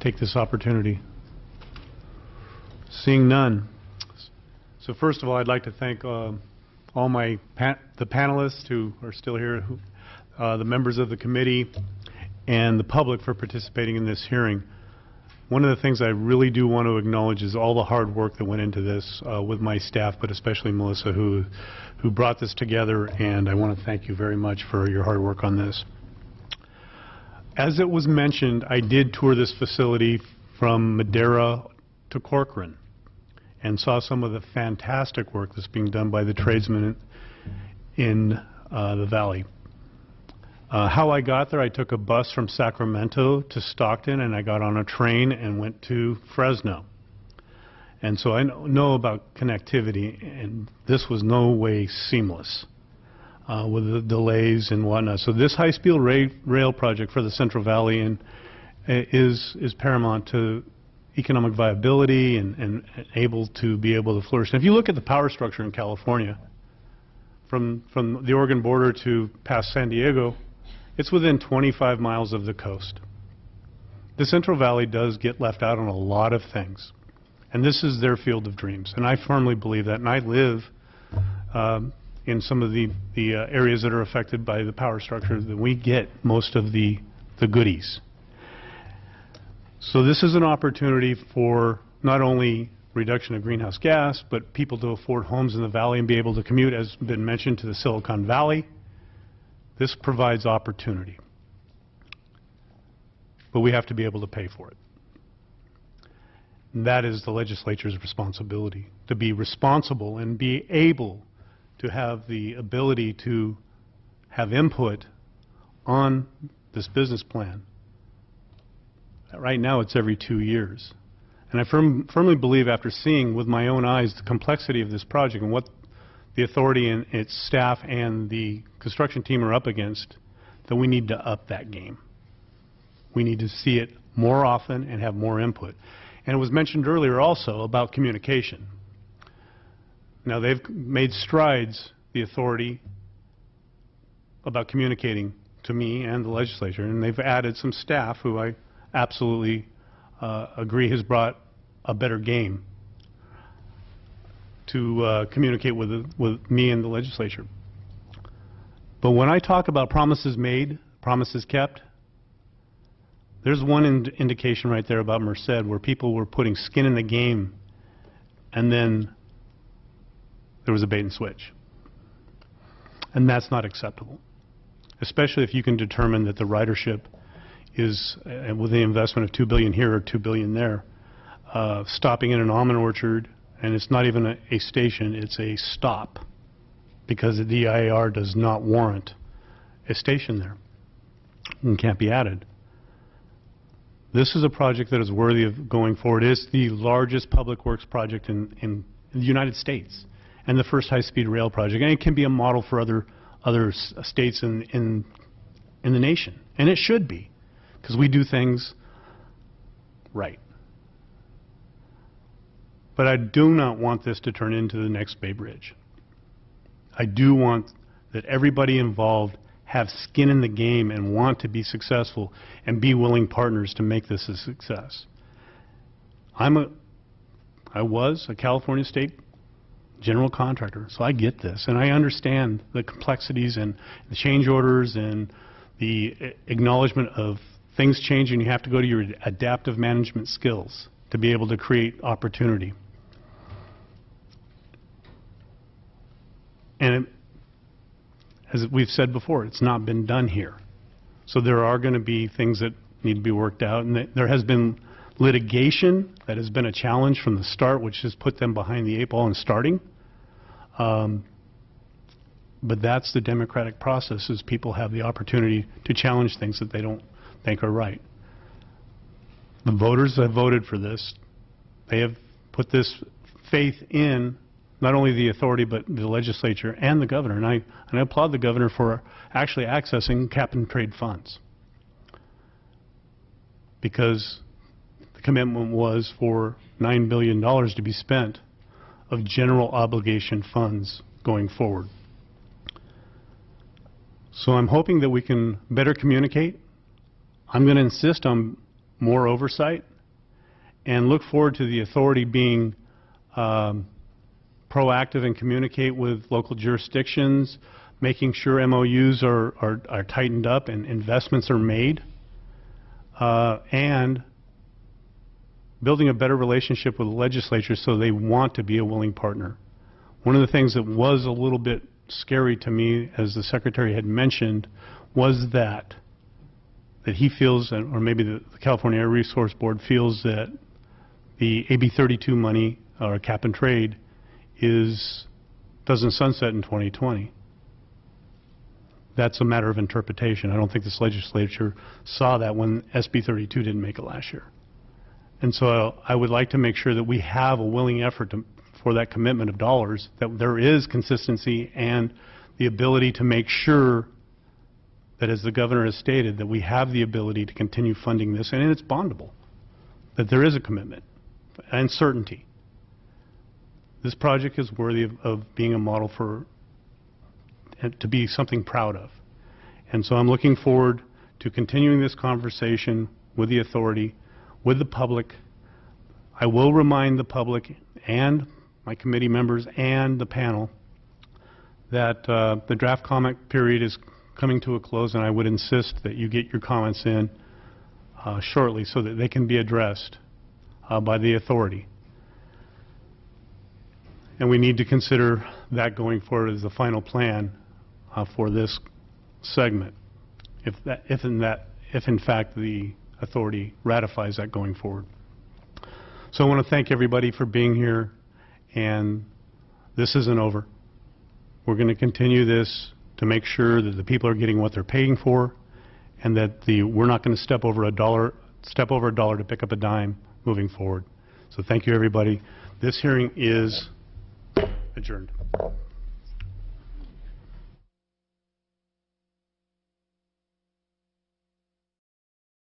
take this opportunity? Seeing none. So first of all, I'd like to thank all the panelists who are still here, the members of the committee, and the public for participating in this hearing. One of the things I really do want to acknowledge is all the hard work that went into this with my staff, but especially Melissa, who brought this together, and I want to thank you very much for your hard work on this. As it was mentioned, I did tour this facility from Madeira to Corcoran and saw some of the fantastic work that's being done by the tradesmen in the valley. How I got there, I took a bus from Sacramento to Stockton, and I got on a train and went to Fresno. And so I know about connectivity, and this was no way seamless with the delays and whatnot. So this high-speed rail project for the Central Valley is paramount to economic viability and able to flourish. And if you look at the power structure in California, from the Oregon border to past San Diego, it's within 25 miles of the coast. The Central Valley does get left out on a lot of things, and this is their field of dreams, and I firmly believe that, and I live in some of the areas that are affected by the power structure, that we get most of the goodies. So this is an opportunity for not only reduction of greenhouse gas, but people to afford homes in the valley and be able to commute, as has been mentioned, to the Silicon Valley. This provides opportunity, but we have to be able to pay for it. And that is the legislature's responsibility, to be responsible and be able to have the ability to have input on this business plan. Right now it's every 2 years. And I firmly believe, after seeing with my own eyes the complexity of this project and what the authority and its staff and the construction team are up against, that we need to up that game. We need to see it more often and have more input. And it was mentioned earlier also about communication. Now they've made strides, the authority, about communicating to me and the legislature, and they've added some staff who I absolutely agree has brought a better game to communicate with me and the legislature. But when I talk about promises made, promises kept, there's one indication right there about Merced where people were putting skin in the game, and then there was a bait and switch. And that's not acceptable, especially if you can determine that the ridership is, with the investment of $2 billion here or $2 billion there, stopping in an almond orchard. And it's not even a station, it's a stop, because the DIR does not warrant a station there and can't be added. This is a project that is worthy of going forward. It is the largest public works project in the United States, and the first high-speed rail project. And it can be a model for other states in the nation. And it should be, because we do things right. But I do not want this to turn into the next Bay Bridge. I do want that everybody involved have skin in the game and want to be successful and be willing partners to make this a success. I was a California State general contractor, so I get this, and I understand the complexities and the change orders and the acknowledgement of things changing. You have to go to your adaptive management skills to be able to create opportunity. And as we've said before, it's not been done here. So there are going to be things that need to be worked out, and there has been litigation that has been a challenge from the start, which has put them behind the 8 ball in starting. But that's the democratic process, is people have the opportunity to challenge things that they don't think are right. The voters have voted for this. They have put this faith in not only the authority but the legislature and the governor. And I applaud the governor for actually accessing cap-and-trade funds, because the commitment was for $9 billion to be spent of general obligation funds going forward. So I'm hoping that we can better communicate. I'm going to insist on more oversight and look forward to the authority being proactive and communicate with local jurisdictions, making sure MOUs are tightened up and investments are made, and building a better relationship with the legislature so they want to be a willing partner. One of the things that was a little bit scary to me, as the Secretary had mentioned, was that he feels, or maybe the California Air Resource Board feels, that the AB 32 money, or cap and trade, doesn't sunset in 2020. That's a matter of interpretation. I don't think this legislature saw that when SB 32 didn't make it last year. And so I would like to make sure that we have a willing effort for that commitment of dollars, that there is consistency and the ability to make sure that, as the governor has stated, that we have the ability to continue funding this, and it's bondable, that there is a commitment and certainty. This project is worthy of being a model to be something proud of. And so I'm looking forward to continuing this conversation with the authority, with the public. I will remind the public and my committee members and the panel that the draft comment period is coming to a close, and I would insist that you get your comments in shortly so that they can be addressed by the authority. And we need to consider that going forward as the final plan for this segment, if in fact the authority ratifies that going forward. So I want to thank everybody for being here, and this isn't over. We're going to continue this to make sure that the people are getting what they're paying for, and that we're not going to step over a dollar to pick up a dime moving forward. So thank you, everybody. This hearing is adjourned.